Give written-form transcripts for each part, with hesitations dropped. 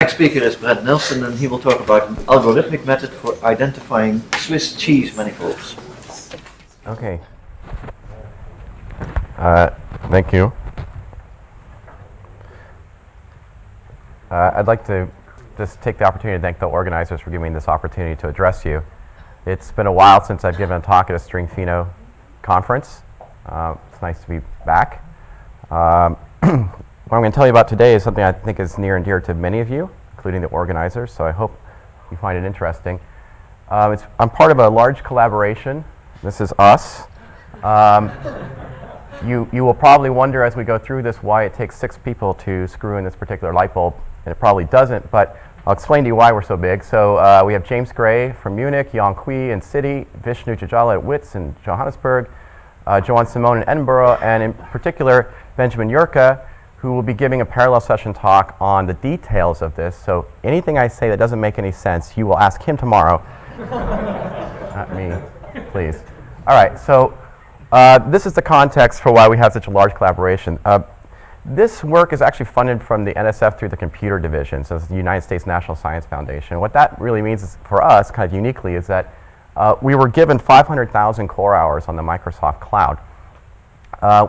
next speaker is Brent and he will talk about an algorithmic method for identifying Swiss cheese manifolds. Okay. Thank you. I'd like to just take the opportunity to thank the organizers for giving me this opportunity to address you. It's been a while since I've given a talk at a String Pheno conference. It's nice to be back. What I'm going to tell you about today is something I think is near and dear to many of you, including the organizers, so I hope you find it interesting. I'm part of a large collaboration. This is us. You will probably wonder as we go through this why it takes 6 people to screw in this particular light bulb, and it probably doesn't, but I'll explain to you why we're so big. So we have James Gray from Munich, Jan Kui in City, Vishnu Jajala at WITS in Johannesburg, Joanne Simone in Edinburgh, and in particular Benjamin Jurka, who will be giving a parallel session talk on the details of this. So anything I say that doesn't make any sense, you will ask him tomorrow. Not me, please. All right, so this is the context for why we have such a large collaboration. This work is actually funded from the NSF through the computer division, so it's the United States National Science Foundation. What that really means is, for us, kind of uniquely, is that we were given 500,000 core hours on the Microsoft cloud,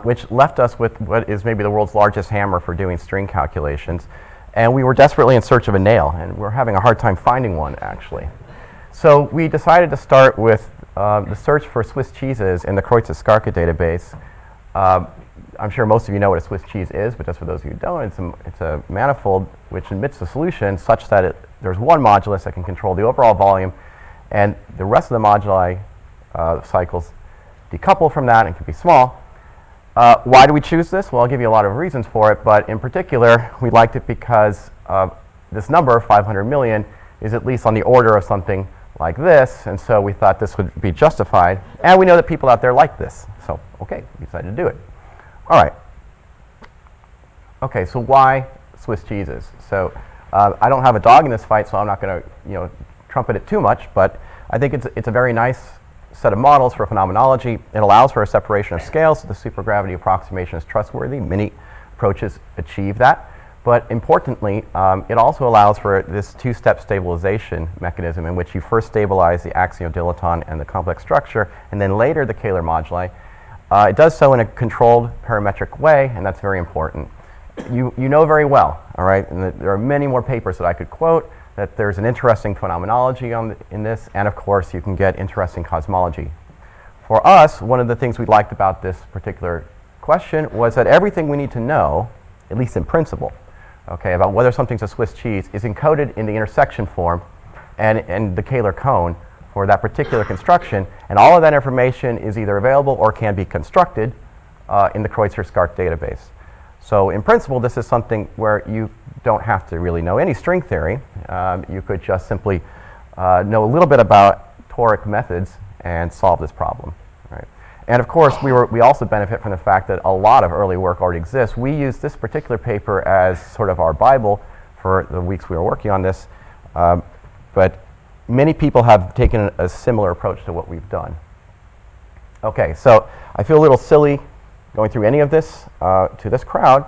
which left us with what is maybe the world's largest hammer for doing string calculations. And we were desperately in search of a nail, and we're having a hard time finding one, actually. So we decided to start with the search for Swiss cheeses in the Kreutzer-Skarke database. I'm sure most of you know what a Swiss cheese is, but just for those of you who don't, it's a manifold which emits a solution such that there's one modulus that can control the overall volume, and the rest of the moduli cycles decouple from that and can be small. Why do we choose this? Well, I'll give you a lot of reasons for it, but in particular, we liked it because this number, 500 million, is at least on the order of something like this, and so we thought this would be justified. And we know that people out there like this, so okay, we decided to do it. All right. Okay, so why Swiss cheeses? So I don't have a dog in this fight, so I'm not going to trumpet it too much, but I think it's a very nice set of models for phenomenology. It allows for a separation of scales, so the supergravity approximation is trustworthy. Many approaches achieve that. But importantly, it also allows for this 2-step stabilization mechanism in which you first stabilize the axiodilaton and the complex structure, and then later the Kähler moduli. It does so in a controlled parametric way, and that's very important. You know very well, all right, and there are many more papers that I could quote, that there's an interesting phenomenology in this, and of course you can get interesting cosmology. For us, one of the things we liked about this particular question was that everything we need to know, at least in principle, okay, about whether something's a Swiss cheese is encoded in the intersection form and the Kähler cone for that particular construction, and all of that information is either available or can be constructed in the Kreutzer-Skarke database. So in principle, this is something where you don't have to really know any string theory. You could just simply know a little bit about toric methods and solve this problem. Right? And of course, we also benefit from the fact that a lot of early work already exists. We use this particular paper as sort of our Bible for the weeks we were working on this, but many people have taken a similar approach to what we've done. Okay, so I feel a little silly going through any of this to this crowd,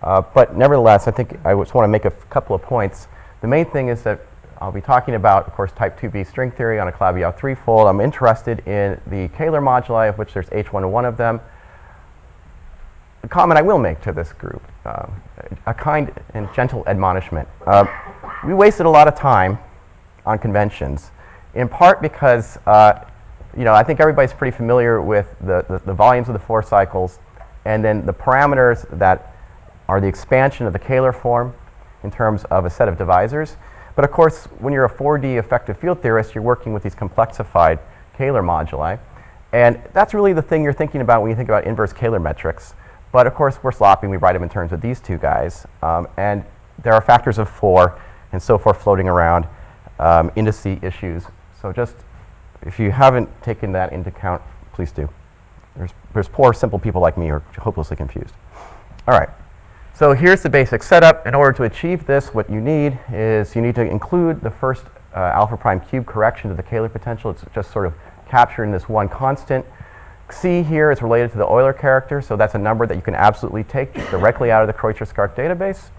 but nevertheless, I think I just want to make a couple of points. The main thing is that I'll be talking about, of course, type 2b string theory on a Calabi-Yau threefold. I'm interested in the Kähler moduli, of which there's H101 of them. The comment I will make to this group, a kind and gentle admonishment. We wasted a lot of time on conventions, in part because I think everybody's pretty familiar with the volumes of the 4 cycles, and then the parameters that are the expansion of the Kähler form in terms of a set of divisors. But of course, when you're a 4D effective field theorist, you're working with these complexified Kähler moduli, and that's really the thing you're thinking about when you think about inverse Kähler metrics. But of course, we're sloppy, we write them in terms of these 2 guys, and there are factors of 4 and so forth floating around. Indice issues. So just, if you haven't taken that into account, please do. There's poor, simple people like me who are hopelessly confused. All right. So here's the basic setup. In order to achieve this, what you need is you need to include the first alpha prime cube correction to the Kähler potential. It's just sort of captured in this one constant. C here is related to the Euler character, so that's a number that you can absolutely take just directly out of the Kreutzer-Skarke database.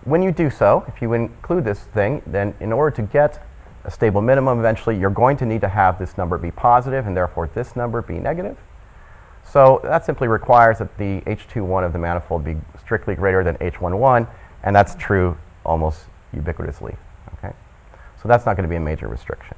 when you do so, if you include this thing, then in order to get a stable minimum, eventually you're going to need to have this number be positive and therefore this number be negative. So that simply requires that the H21 of the manifold be strictly greater than H11, and that's true almost ubiquitously. Okay? So that's not going to be a major restriction.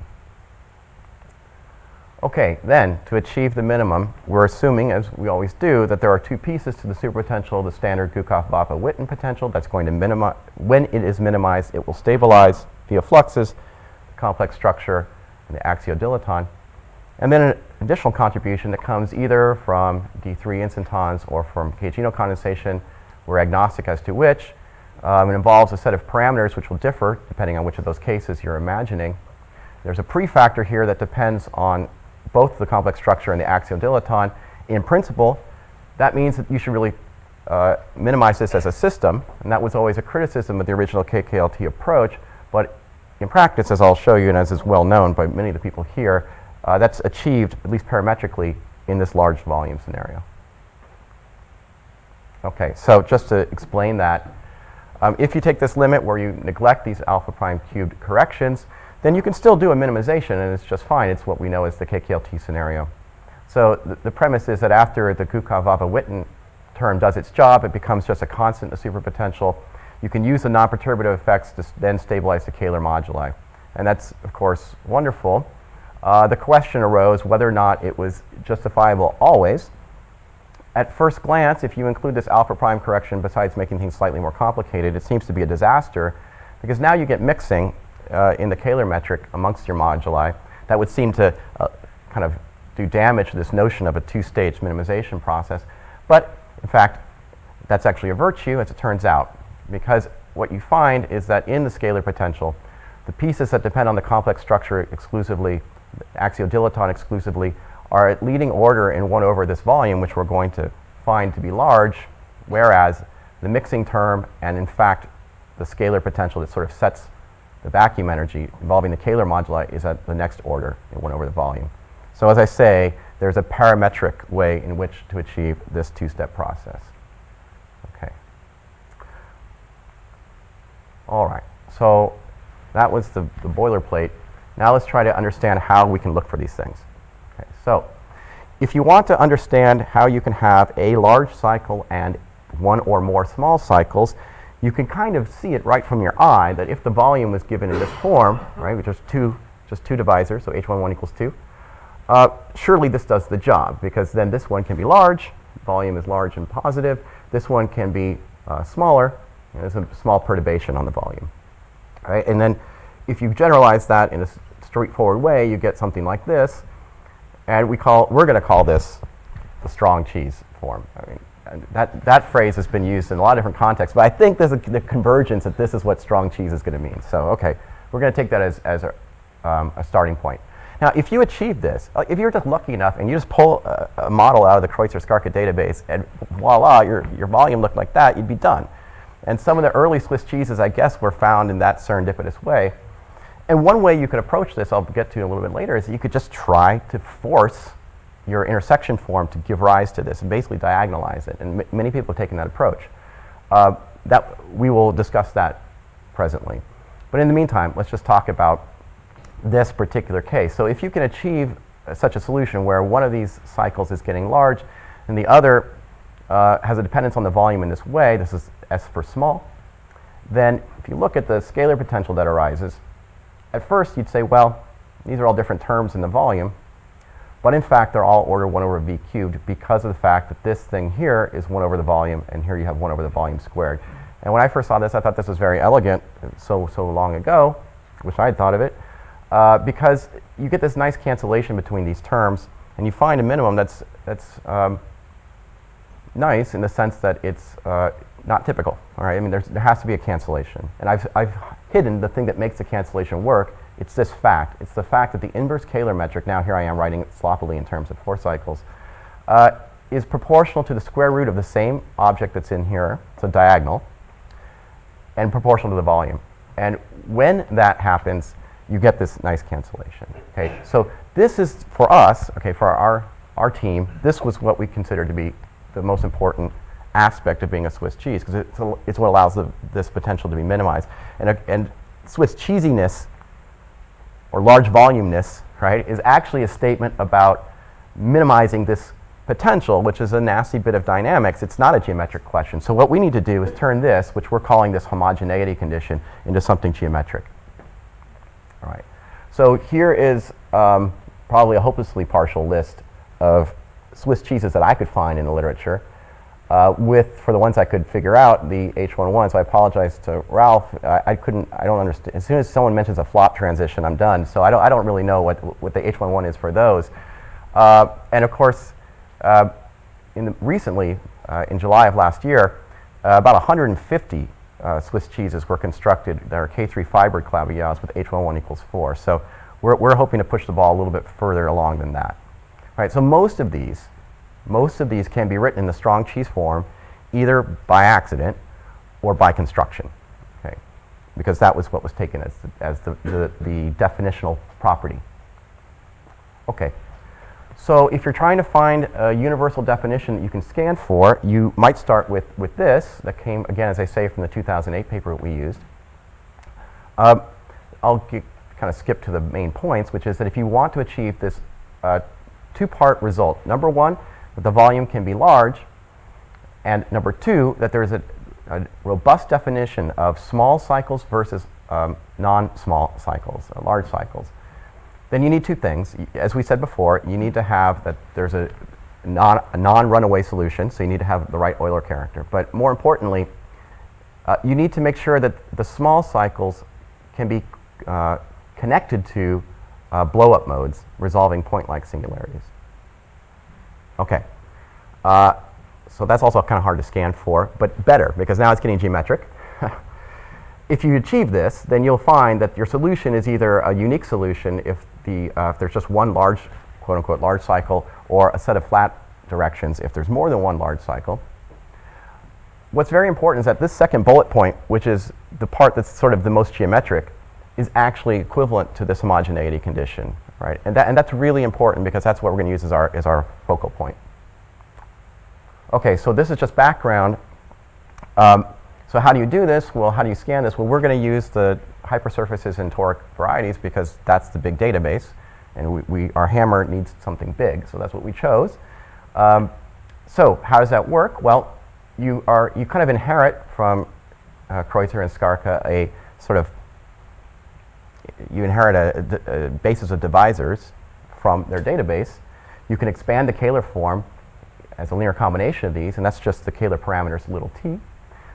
Okay, then to achieve the minimum, we're assuming, as we always do, that there are two pieces to the superpotential, the standard Gukov-Bapa-Witten potential that's going to minimize, when it is minimized, it will stabilize via fluxes, the complex structure, and the axiodilaton. And then an additional contribution that comes either from D3 instantons or from K-Geno condensation. We're agnostic as to which. It involves a set of parameters which will differ depending on which of those cases you're imagining. There's a prefactor here that depends on both the complex structure and the axiodilaton. In principle, that means that you should really minimize this as a system, and that was always a criticism of the original KKLT approach, but in practice, as I'll show you, and as is well known by many of the people here, that's achieved, at least parametrically, in this large volume scenario. Okay, so just to explain that, if you take this limit where you neglect these alpha prime cubed corrections, then you can still do a minimization, and it's just fine. It's what we know as the KKLT scenario. So the premise is that after the Gukov-Bapa-Witten term does its job, it becomes just a constant in the superpotential. You can use the non-perturbative effects to then stabilize the Kähler moduli. And that's, of course, wonderful. The question arose whether or not it was justifiable always. At first glance, if you include this alpha prime correction, besides making things slightly more complicated, it seems to be a disaster, because now you get mixing in the Kähler metric amongst your moduli that would seem to kind of do damage to this notion of a two-stage minimization process. But in fact, that's actually a virtue, as it turns out, because what you find is that in the scalar potential, the pieces that depend on the complex structure exclusively, the axiodilaton exclusively, are at leading order in 1 over this volume, which we're going to find to be large, whereas the mixing term and, in fact, the scalar potential that sort of sets the vacuum energy involving the Kähler moduli is at the next order in 1 over the volume. So as I say, there's a parametric way in which to achieve this two-step process. Okay. All right. So that was the boilerplate. Now let's try to understand how we can look for these things. Okay. So if you want to understand how you can have a large cycle and one or more small cycles, you can kind of see it right from your eye that if the volume was given in this form, right, which is just two divisors, so H11 equals 2, surely this does the job, because then this one can be large, volume is large and positive. This one can be smaller, there's a small perturbation on the volume. Right? And then if you generalize that in a straightforward way, you get something like this, and we're going to call this the strong cheese form. I mean, that phrase has been used in a lot of different contexts, but I think there's the convergence that this is what strong cheese is going to mean. So, okay, we're going to take that as a starting point. Now, if you achieve this, if you're just lucky enough and you just pull a model out of the Kreutzer-Skarka database and voila, your volume looked like that, you'd be done. And some of the early Swiss cheeses, I guess, were found in that serendipitous way. And one way you could approach this, I'll get to a little bit later, is that you could just try to force your intersection form to give rise to this and basically diagonalize it. And many people have taken that approach. We will discuss that presently. But in the meantime, let's just talk about this particular case. So if you can achieve such a solution where one of these cycles is getting large and the other has a dependence on the volume in this way, this is S for small, then if you look at the scalar potential that arises, at first you'd say, well, these are all different terms in the volume, but in fact they're all order 1 over v cubed because of the fact that this thing here is 1 over the volume and here you have 1 over the volume squared. And when I first saw this, I thought this was very elegant so long ago, wish I had thought of it, because you get this nice cancellation between these terms and you find a minimum that's nice in the sense that it's not typical. All right, I mean there has to be a cancellation, and I've hidden the thing that makes the cancellation work. It's this fact. It's the fact that the inverse Kähler metric, now here I am writing it sloppily in terms of 4 cycles, is proportional to the square root of the same object that's in here, so diagonal, and proportional to the volume. And when that happens, you get this nice cancellation. Okay, so this is for us, okay, for our team, this was what we consider to be the most important aspect of being a Swiss cheese, because it's what allows this potential to be minimized. And Swiss cheesiness, or large volumeness, right, is actually a statement about minimizing this potential, which is a nasty bit of dynamics. It's not a geometric question. So what we need to do is turn this, which we're calling this homogeneity condition, into something geometric. All right. So here is probably a hopelessly partial list of Swiss cheeses that I could find in the literature, for the ones I could figure out, the H11. So I apologize to Ralph. I don't understand. As soon as someone mentions a flop transition, I'm done. So I don't really know what the H11 is for those. And of course, recently, in July of last year, about 150 Swiss cheeses were constructed that are K3 fibered claviers with H11 equals 4. So we're hoping to push the ball a little bit further along than that. All right, so most of these can be written in the strong cheese form either by accident or by construction, okay? Because that was what was taken as the definitional property. Okay. So if you're trying to find a universal definition that you can scan for, you might start with this that came, again, as I say, from the 2008 paper we used. I'll kind of skip to the main points, which is that if you want to achieve this two-part result, number one, that the volume can be large, and number two, that there is a robust definition of small cycles versus non-small cycles, large cycles, then you need two things. As we said before, you need to have that there's a non-runaway solution, so you need to have the right Euler character. But more importantly, you need to make sure that the small cycles can be connected to blow-up modes resolving point-like singularities. Okay. So that's also kind of hard to scan for, but better, because now it's getting geometric. If you achieve this, then you'll find that your solution is either a unique solution if there's just one large, quote-unquote, large cycle, or a set of flat directions if there's more than one large cycle. What's very important is that this second bullet point, which is the part that's sort of the most geometric, is actually equivalent to this homogeneity condition, right? And that's really important because that's what we're going to use as our focal point. Okay, so this is just background. So how do you do this? Well, how do you scan this? Well, we're going to use the hypersurfaces and toric varieties because that's the big database, and our hammer needs something big, so that's what we chose. So how does that work? Well, you kind of inherit from Kreutzer and Skarka a sort of, you inherit a basis of divisors from their database. You can expand the Kähler form as a linear combination of these, and that's just the Kähler parameters little t.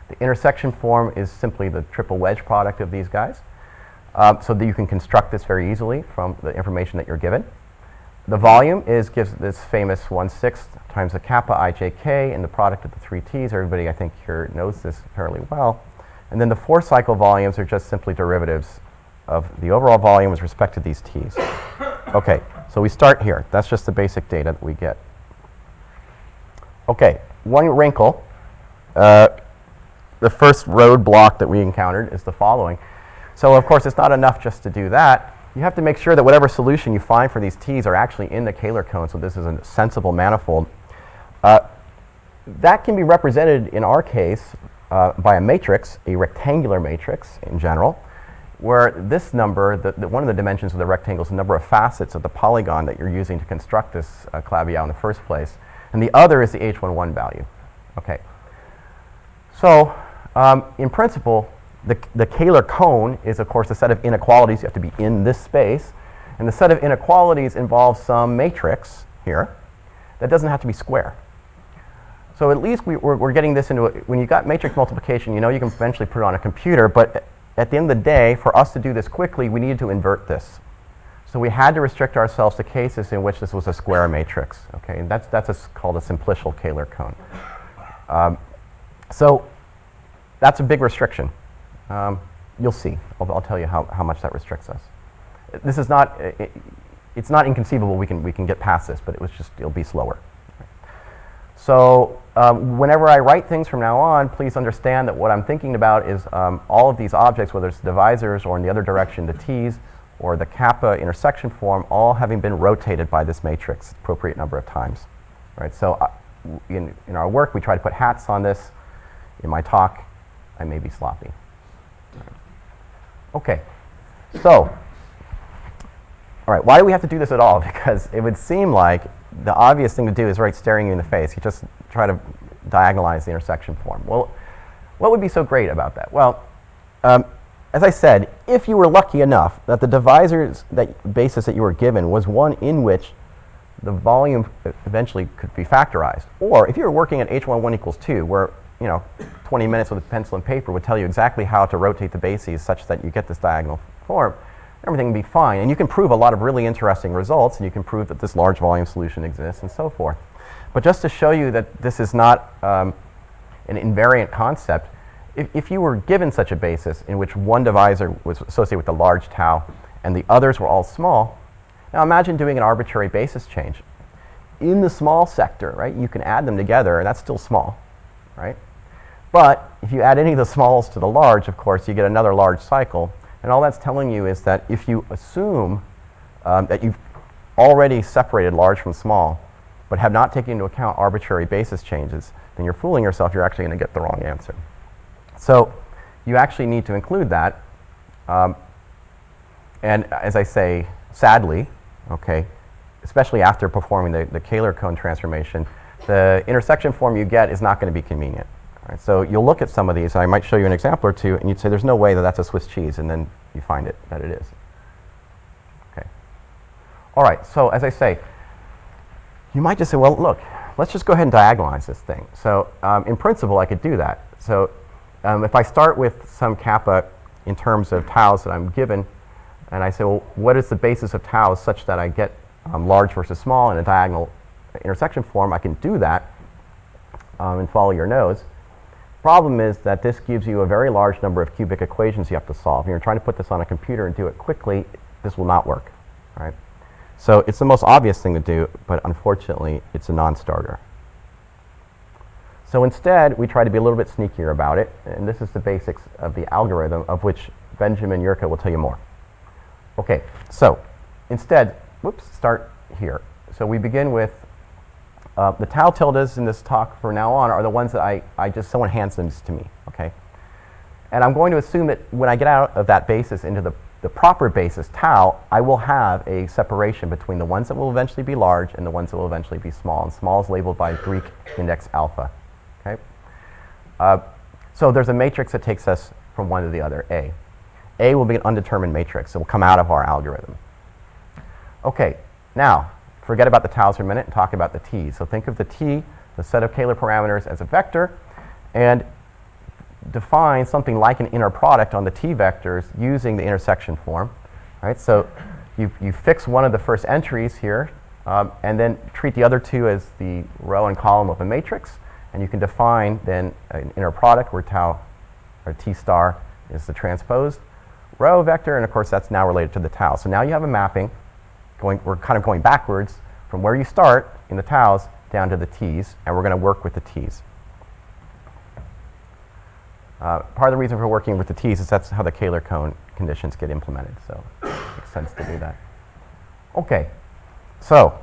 The intersection form is simply the triple wedge product of these guys, so that you can construct this very easily from the information that you're given. The volume gives this famous 1/6 times the kappa ijk and the product of the three t's. Everybody, I think, here knows this fairly well. And then the four cycle volumes are just simply derivatives of the overall volume with respect to these t's. Okay, so we start here. That's just the basic data that we get. Okay, one wrinkle. The first roadblock that we encountered is the following. So, of course, it's not enough just to do that. You have to make sure that whatever solution you find for these t's are actually in the Kähler cone, so this is a sensible manifold. That can be represented, in our case, by a matrix, a rectangular matrix in general, where this number, one of the dimensions of the rectangle is the number of facets of the polygon that you're using to construct this clavier in the first place, and the other is the H11 value. Okay. So, in principle, the Kähler cone is, of course, a set of inequalities. You have to be in this space. And the set of inequalities involves some matrix here that doesn't have to be square. So at least we're getting this into when you got matrix multiplication, you know you can eventually put it on a computer. But at the end of the day, for us to do this quickly, we needed to invert this. So we had to restrict ourselves to cases in which this was a square matrix. Okay, and that's called a simplicial Kähler cone. So that's a big restriction. You'll see. I'll tell you how much that restricts us. This is not. It's not inconceivable we can get past this, but it'll be slower. So whenever I write things from now on, please understand that what I'm thinking about is all of these objects, whether it's divisors or in the other direction, the t's or the kappa intersection form, all having been rotated by this matrix appropriate number of times. Right. So in our work, we try to put hats on this. In my talk, I may be sloppy. Okay, so, all right, why do we have to do this at all? Because it would seem like the obvious thing to do is staring you in the face. You just try to diagonalize the intersection form. Well, what would be so great about that? Well, as I said, if you were lucky enough that the divisors basis that you were given was one in which the volume eventually could be factorized, or if you were working at h11 equals 2, where 20 minutes with a pencil and paper would tell you exactly how to rotate the bases such that you get this diagonal form, everything would be fine. And you can prove a lot of really interesting results, and you can prove that this large volume solution exists and so forth. But just to show you that this is not an invariant concept, if you were given such a basis in which one divisor was associated with the large tau and the others were all small, now imagine doing an arbitrary basis change. In the small sector, right, you can add them together, and that's still small, right? But if you add any of the smalls to the large, of course, you get another large cycle. And all that's telling you is that if you assume that you've already separated large from small, but have not taken into account arbitrary basis changes, then you're fooling yourself. You're actually going to get the wrong answer. So you actually need to include that. And as I say, sadly, okay, especially after performing the Kähler cone transformation, the intersection form you get is not going to be convenient. All right, so you'll look at some of these, and I might show you an example or two, and you'd say there's no way that that's a Swiss cheese, and then you find that it is. Okay. All right, so as I say, you might just say, well, look, let's just go ahead and diagonalize this thing. So in principle, I could do that. So if I start with some kappa in terms of taus that I'm given, and I say, well, what is the basis of taus such that I get large versus small in a diagonal intersection form, I can do that and follow your nose. Problem is that this gives you a very large number of cubic equations you have to solve. When you're trying to put this on a computer and do it quickly, this will not work, right? So it's the most obvious thing to do, but unfortunately, it's a non-starter. So instead, we try to be a little bit sneakier about it, and this is the basics of the algorithm, of which Benjamin Yerka will tell you more. Okay, so instead, start here. So we begin with the tau tildes in this talk from now on are the ones that someone hands them to me, okay? And I'm going to assume that when I get out of that basis into the proper basis, tau, I will have a separation between the ones that will eventually be large and the ones that will eventually be small. And small is labeled by Greek index alpha, okay? So there's a matrix that takes us from one to the other, A. A will be an undetermined matrix. It will come out of our algorithm. Okay, now, forget about the taus for a minute and talk about the t's. So think of the t, the set of Kähler parameters, as a vector, and define something like an inner product on the t vectors using the intersection form. Right? So you fix one of the first entries here, and then treat the other two as the row and column of a matrix, and you can define then an inner product where tau, or t star, is the transposed row vector, and of course that's now related to the tau. So now you have a mapping. We're kind of going backwards from where you start in the taus down to the t's, and we're going to work with the t's. Part of the reason for working with the t's is that's how the Kähler cone conditions get implemented, so it makes sense to do that. Okay, so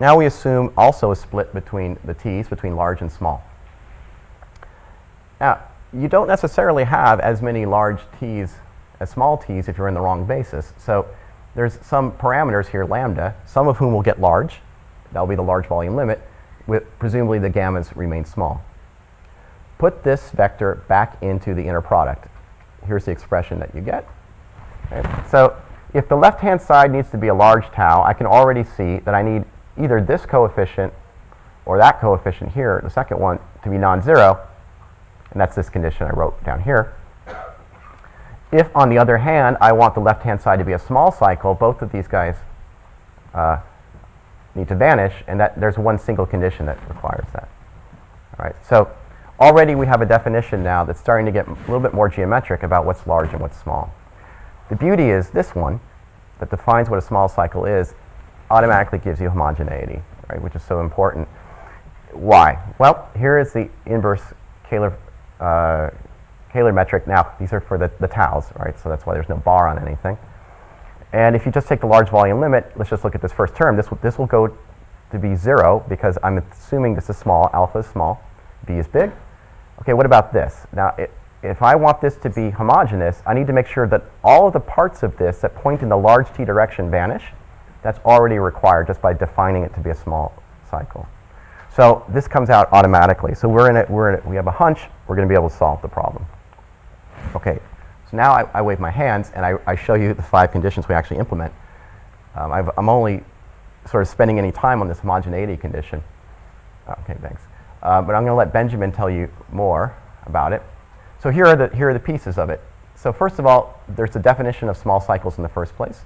now we assume also a split between the t's, between large and small. Now, you don't necessarily have as many large t's as small t's if you're in the wrong basis. So there's some parameters here, lambda, some of whom will get large. That'll be the large volume limit, with presumably the gammas remain small. Put this vector back into the inner product. Here's the expression that you get. Okay. So if the left-hand side needs to be a large tau, I can already see that I need either this coefficient or that coefficient here, the second one, to be non-zero, and that's this condition I wrote down here. If, on the other hand, I want the left-hand side to be a small cycle, both of these guys need to vanish, and there's one single condition that requires that. All right, so already we have a definition now that's starting to get a little bit more geometric about what's large and what's small. The beauty is this one that defines what a small cycle is automatically gives you homogeneity, right, which is so important. Why? Well, here is the inverse Kähler metric. Now, these are for the taus, right? So that's why there's no bar on anything. And if you just take the large volume limit, let's just look at this first term. This will go to be 0 because I'm assuming this is small, alpha is small, b is big. Okay, what about this? Now, if I want this to be homogeneous, I need to make sure that all of the parts of this that point in the large T direction vanish. That's already required just by defining it to be a small cycle. So this comes out automatically. So we have a hunch we're going to be able to solve the problem. Okay, so now I wave my hands and I show you the 5 conditions we actually implement. I'm only sort of spending any time on this homogeneity condition. Okay, thanks. But I'm going to let Benjamin tell you more about it. So here are the pieces of it. So first of all, there's the definition of small cycles in the first place,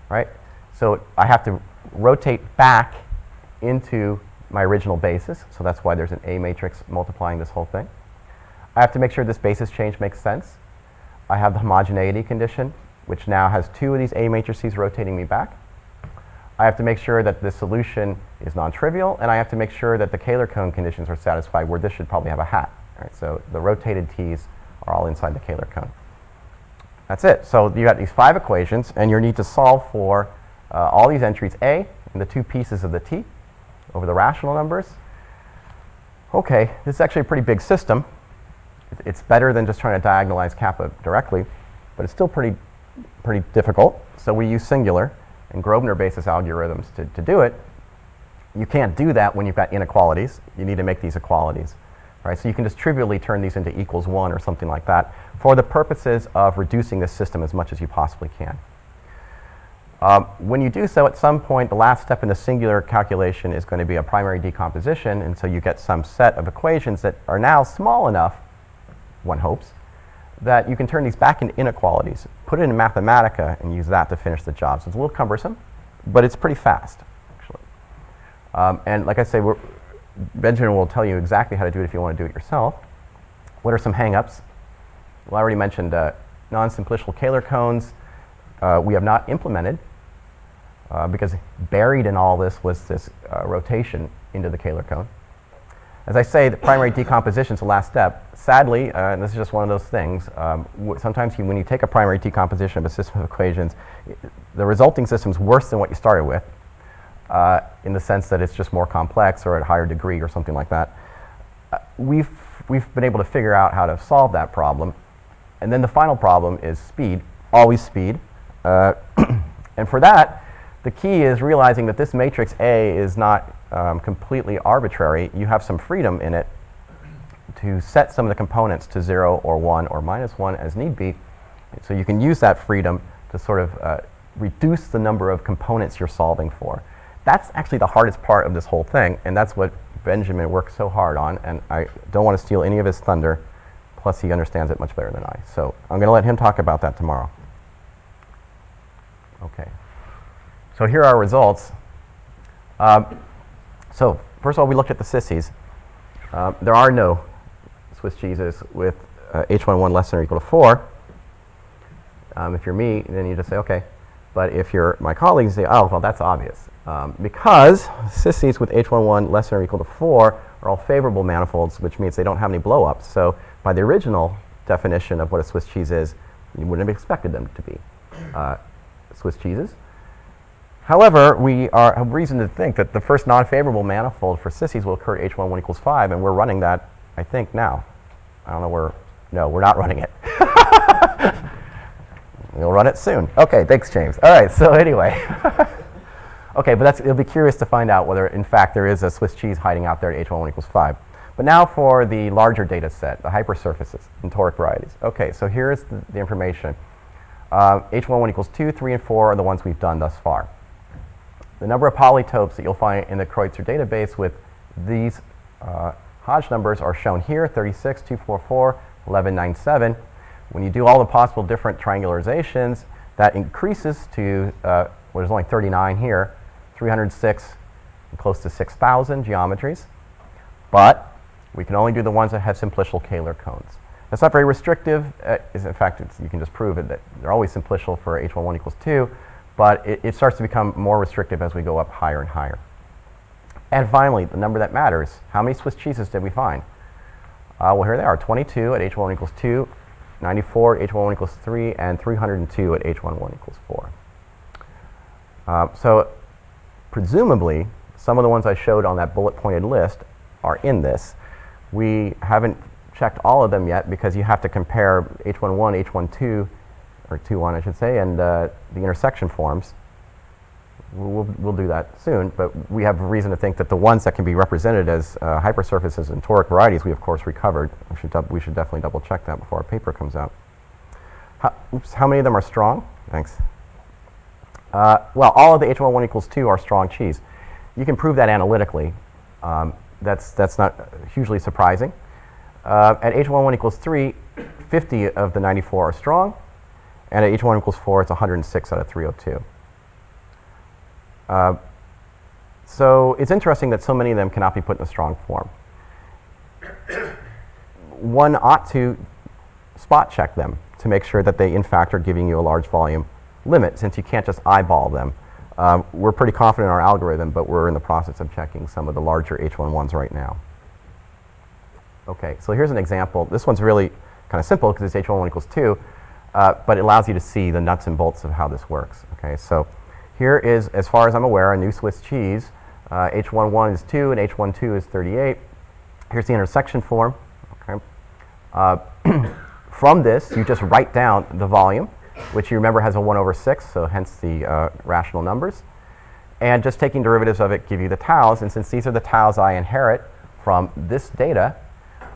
right? So I have to rotate back into my original basis. So that's why there's an A matrix multiplying this whole thing. I have to make sure this basis change makes sense. I have the homogeneity condition, which now has 2 of these A matrices rotating me back. I have to make sure that the solution is non-trivial, and I have to make sure that the Kähler cone conditions are satisfied, where this should probably have a hat. Right? So the rotated T's are all inside the Kähler cone. That's it. So you got these 5 equations, and you need to solve for all these entries A and the 2 pieces of the T over the rational numbers. Okay, this is actually a pretty big system. It's better than just trying to diagonalize kappa directly, but it's still pretty difficult. So we use singular and Grosvenor basis algorithms to do it. You can't do that when you've got inequalities. You need to make these equalities. Right? So you can just trivially turn these into equals 1 or something like that for the purposes of reducing this system as much as you possibly can. When you do so, at some point, the last step in the singular calculation is going to be a primary decomposition, and so you get some set of equations that are now small enough, one hopes, that you can turn these back into inequalities, put it in Mathematica, and use that to finish the job. So it's a little cumbersome, but it's pretty fast, actually. And like I say, Benjamin will tell you exactly how to do it if you want to do it yourself. What are some hang-ups? Well, I already mentioned non-simplicial Kähler cones. We have not implemented because buried in all this was this rotation into the Kähler cone. As I say, the primary decomposition is the last step. Sadly, and this is just one of those things, sometimes when you take a primary decomposition of a system of equations, the resulting system is worse than what you started with, in the sense that it's just more complex or at a higher degree or something like that. We've been able to figure out how to solve that problem. And then the final problem is speed, always speed. And for that, the key is realizing that this matrix A is not completely arbitrary. You have some freedom in it to set some of the components to 0 or 1 or -1 as need be. So you can use that freedom to sort of reduce the number of components you're solving for. That's actually the hardest part of this whole thing, and that's what Benjamin worked so hard on, and I don't want to steal any of his thunder, plus he understands it much better than I. So I'm going to let him talk about that tomorrow. Okay. So here are our results. So first of all, we looked at the sissies. There are no Swiss cheeses with H11 less than or equal to 4. If you're me, then you just say, okay. But if you're my colleagues, you say, oh, well, that's obvious. Because sissies with H11 less than or equal to 4 are all favorable manifolds, which means they don't have any blow-ups. So by the original definition of what a Swiss cheese is, you wouldn't have expected them to be Swiss cheeses. However, we have reason to think that the first non-favorable manifold for sissies will occur at H11 equals 5, and we're running that, I think, now. I don't know no, we're not running it. We'll run it soon. Okay, thanks, James. All right, so anyway. Okay, but it'll be curious to find out whether, in fact, there is a Swiss cheese hiding out there at H11 equals 5. But now for the larger data set, the hypersurfaces and toric varieties. Okay, so here's the information. H11 equals 2, 3, and 4 are the ones we've done thus far. The number of polytopes that you'll find in the Kreutzer database with these Hodge numbers are shown here, 36, 244, 1197. When you do all the possible different triangularizations, that increases to, well, there's only 39 here, 306, and close to 6,000 geometries. But we can only do the ones that have simplicial Kähler cones. That's not very restrictive. In fact, you can just prove it that they're always simplicial for H11 equals 2. But it starts to become more restrictive as we go up higher and higher. And finally, the number that matters. How many Swiss cheeses did we find? Well, here they are, 22 at H11 equals 2, 94 at H11 equals 3, and 302 at H11 equals 4. So presumably, Some of the ones I showed on that bullet pointed list are in this. We haven't checked all of them yet because you have to compare H11, H12, or 2.1 I should say, and the intersection forms. We'll do that soon, but we have reason to think that the ones that can be represented as hypersurfaces and toric varieties we of course recovered. We should definitely double check that before our paper comes out. How many of them are strong? Thanks. Well, all of the H11 equals 2 are strong cheese. You can prove that analytically. That's not hugely surprising. At H11 equals 3, 50 of the 94 are strong, and at H1 equals 4, it's 106 out of 302. So it's interesting that so many of them cannot be put in a strong form. One ought to spot check them to make sure that they in fact are giving you a large volume limit, since you can't just eyeball them. We're pretty confident in our algorithm, but we're in the process of checking some of the larger H11s right now. Okay, so here's an example. This one's really kind of simple because it's H11 equals 2, but it allows you to see the nuts and bolts of how this works. Okay, so here is, as far as I'm aware, a new Swiss cheese. H11 is 2 and H12 is 38. Here's the intersection form. Okay. From this, you just write down the volume, which you remember has a 1 over 6, so hence the rational numbers. And just taking derivatives of it give you the taus, and since these are the taus I inherit from this data,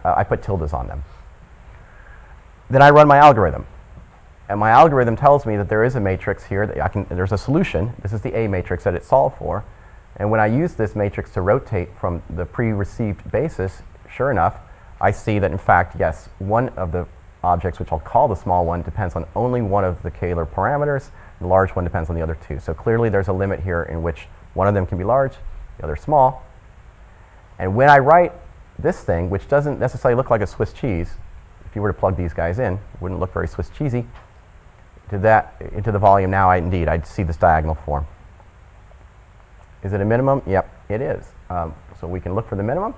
I put tildes on them. Then I run my algorithm. And my algorithm tells me that there is a matrix here, that there's a solution. This is the A matrix that it solved for. And when I use this matrix to rotate from the pre-received basis, sure enough, I see that in fact, yes, one of the objects, which I'll call the small one, depends on only one of the Kähler parameters. The large one depends on the other two. So clearly there's a limit here in which one of them can be large, the other small. And when I write this thing, which doesn't necessarily look like a Swiss cheese, if you were to plug these guys in, it wouldn't look very Swiss cheesy. Into the volume now, I'd see this diagonal form. Is it a minimum? Yep, it is. So we can look for the minimum.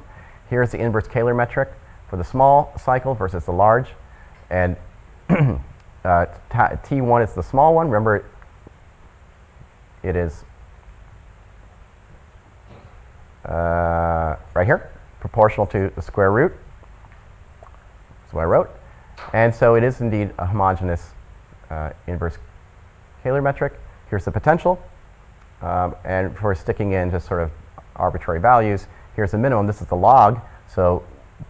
Here's the inverse Kähler metric for the small cycle versus the large. And T1 is the small one. Remember, it is right here, proportional to the square root. That's what I wrote. And so it is indeed a homogeneous inverse Kähler metric. Here's the potential. And for sticking in just sort of arbitrary values, here's the minimum. This is the log. So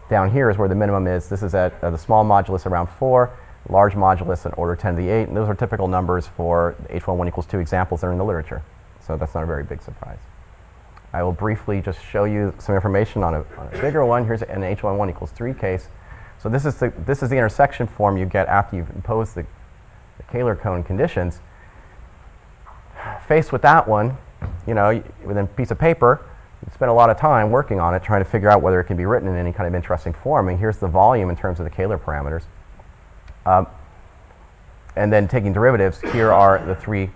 down here is where the minimum is. This is at the small modulus around 4, large modulus an order 10 to the 8. And those are typical numbers for H11 equals 2 examples that are in the literature. So that's not a very big surprise. I will briefly just show you some information on a bigger one. Here's an H11 equals 3 case. So this is the intersection form you get after you've imposed the Kähler cone conditions. Faced with that one, with a piece of paper, you spend a lot of time working on it, trying to figure out whether it can be written in any kind of interesting form. And here's the volume in terms of the Kähler parameters. And then taking derivatives, here are the 3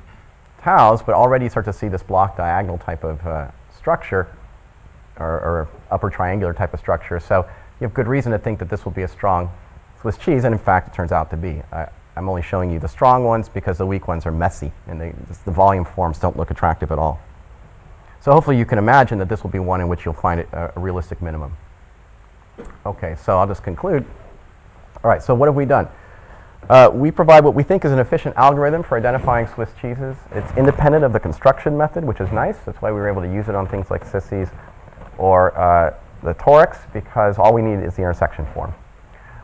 taus, but already you start to see this block diagonal type of structure, or upper triangular type of structure. So you have good reason to think that this will be a strong Swiss cheese, and in fact it turns out to be. I'm only showing you the strong ones because the weak ones are messy, and the volume forms don't look attractive at all. So hopefully you can imagine that this will be one in which you'll find it a realistic minimum. Okay, so I'll just conclude. All right, so what have we done? We provide what we think is an efficient algorithm for identifying Swiss cheeses. It's independent of the construction method, which is nice. That's why we were able to use it on things like sissies or the torics, because all we need is the intersection form.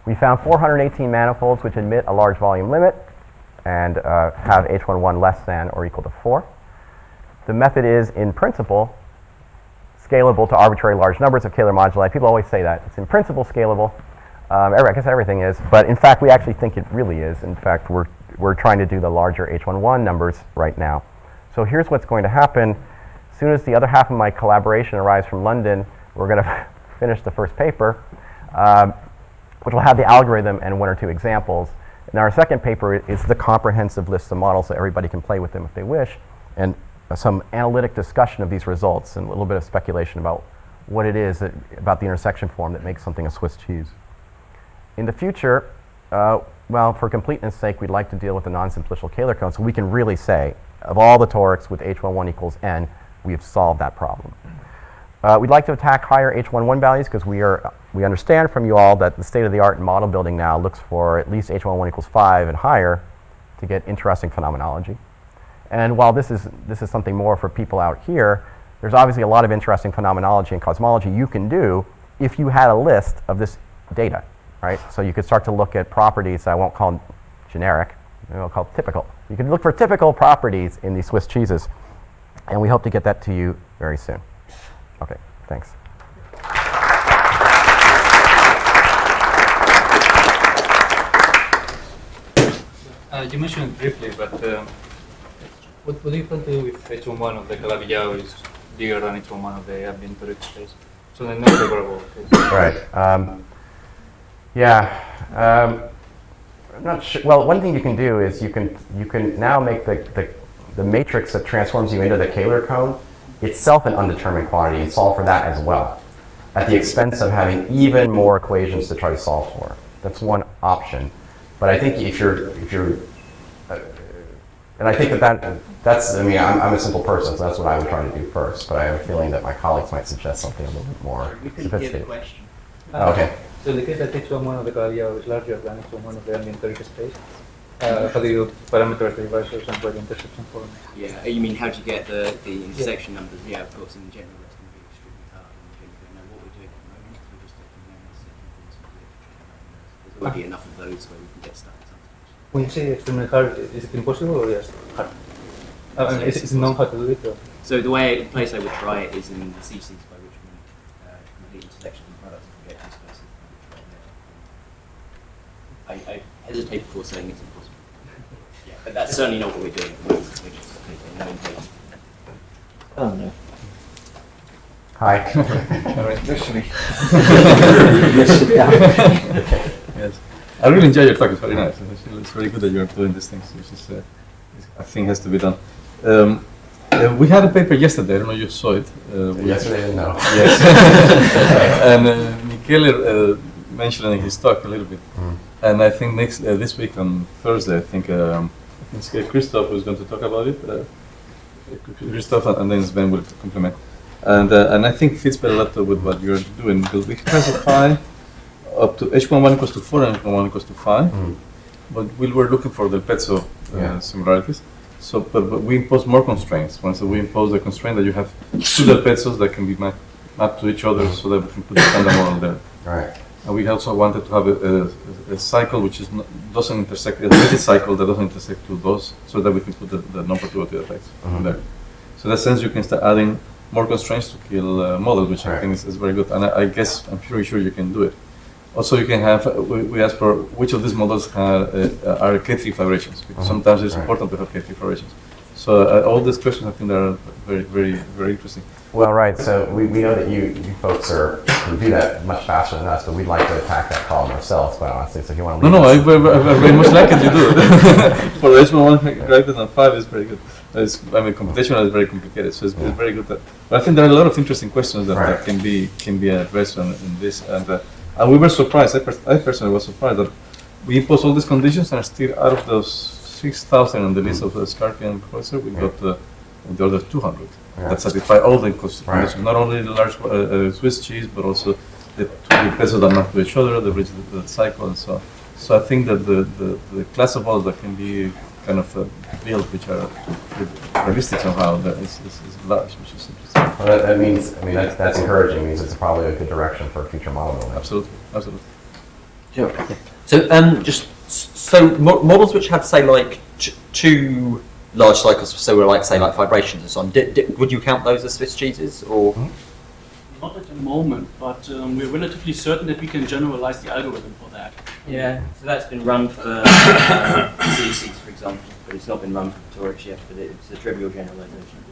We found 418 manifolds which admit a large volume limit and have H11 less than or equal to 4. The method is, in principle, scalable to arbitrary large numbers of Kähler moduli. People always say that. It's in principle scalable. I guess everything is, but in fact we actually think it really is. In fact, we're trying to do the larger H11 numbers right now. So here's what's going to happen. As soon as the other half of my collaboration arrives from London, we're going to finish the first paper, which will have the algorithm and 1 or 2 examples. And our second paper is the comprehensive list of models so everybody can play with them if they wish, and some analytic discussion of these results and a little bit of speculation about what it is about the intersection form that makes something a Swiss cheese. In the future, well, for completeness sake, we'd like to deal with the non-simplicial Kähler cone so we can really say, of all the torics with H11 equals n, we have solved that problem. We'd like to attack higher H11 values because we understand from you all that the state of the art in model building now looks for at least H11 equals 5 and higher to get interesting phenomenology. And while this is something more for people out here, there's obviously a lot of interesting phenomenology and cosmology you can do if you had a list of this data, right? So you could start to look at properties I won't call generic, I'll call typical. You can look for typical properties in these Swiss cheeses, and we hope to get that to you very soon. Okay, thanks. You mentioned it briefly, but what do you plan to do if H11 of the Calabi-Yau is bigger than H11 of the ambient toric space? So the not favorable case. Right. I'm not sure. Well, one thing you can do is you can now make the matrix that transforms you into the Kähler cone itself an undetermined quantity and solve for that as well, at the expense of having even more equations to try to solve for. That's one option. But I think if you're and I think that's, I mean, I'm a simple person, so that's what I would try to do first, but I have a feeling that my colleagues might suggest something a little bit more sophisticated. Question. Okay. So in the case that H11 of the Calabi-Yau is larger than H11 of the ambient toric space, how do you parameterize the divisors and write the intersection form? Yeah, you mean how do you get the intersection numbers? Yeah, of course, in general that's going to be extremely hard. Now what we're doing at the moment, we're just looking at the second points of the there's already enough of those where we can get started sometimes. When you say extremely hard, is it impossible or just hard? Is it known how to do it? Or? So the place I would try it is in the CCs by which we complete intersection and products and get this person. I hesitate before saying it's impossible. Yeah, but that's certainly not what we're doing at the moment. We're just no intention. Oh no. Hi. All right. Literally. Yes, I really enjoy your talk. It's very nice. It's very good that you're doing these things, which is, I think, has to be done. We had a paper yesterday. I don't know if you saw it. Yesterday, no. Yes. And Michele mentioned in his talk a little bit. And I think this week on Thursday, I think Christoph was going to talk about it. Christoph and then Sven will complement. And I think fits very lot with what you're doing, because we classify up to H11 equals to 4 and H11 equals to 5. But we were looking for the Pezzo similarities. So, but we impose more constraints. Once we impose the constraint that you have two del Pezzos that can be mapped to each other, so that we can put the standard model there. Right. And we also wanted to have a cycle which is doesn't intersect, a limited cycle that doesn't intersect to those, so that we can put the non-perturbative effects there. So in that sense, you can start adding more constraints to kill models, which I think is very good. And I guess I'm pretty sure you can do it. Also, you can have, we ask for which of these models are K3 vibrations, because sometimes it's important to have K3 vibrations. So all these questions, I think, are very, very, very interesting. Well, right. So we know that you folks can do that much faster than us, but we'd like to attack that problem ourselves, quite honestly. So if you want to No, I very much like it. You do it. For the H1 greater than 5 is very good. I mean, computational is very complicated, so it's very good. But I think there are a lot of interesting questions that can be addressed in this. And we were surprised. I personally was surprised that we imposed all these conditions, and still out of those 6,000 on the list of the Scarpian professor, we got the other 200 that satisfy all the conditions, not only the large Swiss cheese, but also the pesos that map to each other, the bridge, the cycle, and so on. So I think that the class of models that can be kind of built, which are realistic somehow, is large, which is interesting. Well, that means, I mean, that's encouraging. It means it's probably a good direction for future model building. Absolutely, absolutely. Sure. So models which have, say, like two large cycles, so we're like, say, like vibrations and so on, would you count those as Swiss cheeses, or? Not at the moment, but we're relatively certain that we can generalize the algorithm for that. Yeah, so that's been run for CCs, for example, but it's not been run for torics yet, but it's a trivial generalization.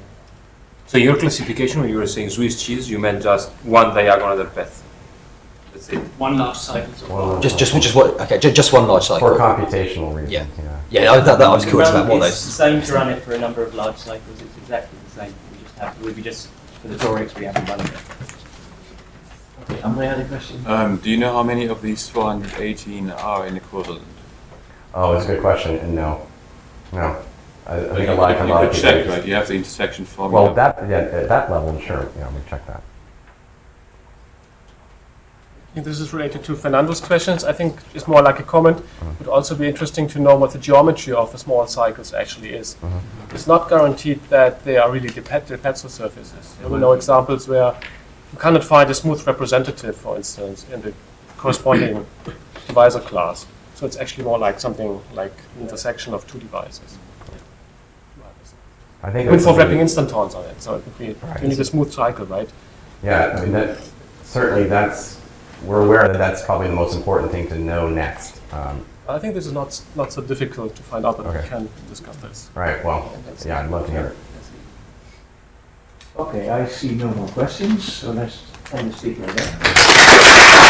So your classification, when you were saying Swiss cheese, you meant just one diagonal path. That's it. One large cycle. So Just one large cycle. For computational reasons. Yeah. I was curious about what It's the same to run it for a number of large cycles. It's exactly the same. We just for the torics we haven't run it. Okay, am I had a question? Do you know how many of these 418 are in equivalent? Oh, it's a good question. And no. I think a lot of you could people. check, right? You have the intersection formula. Well, at that level, sure. Yeah, we check that. think this is related to Fernando's questions. I think it's more like a comment. It would also be interesting to know what the geometry of the small cycles actually is. It's not guaranteed that they are really Petzl surfaces. We know examples where you cannot find a smooth representative, for instance, in the corresponding divisor class. So it's actually more like something like an intersection of two devices. I think Even that's for something- wrapping instantons on it, so it would be you need a smooth cycle, right? Yeah, I mean, that, certainly we're aware that that's probably the most important thing to know next. I think this is not so difficult to find out, but Okay. we can discuss this. Right, well, yeah, I'd love to hear it. Okay, I see no more questions, so let's end the speaker again.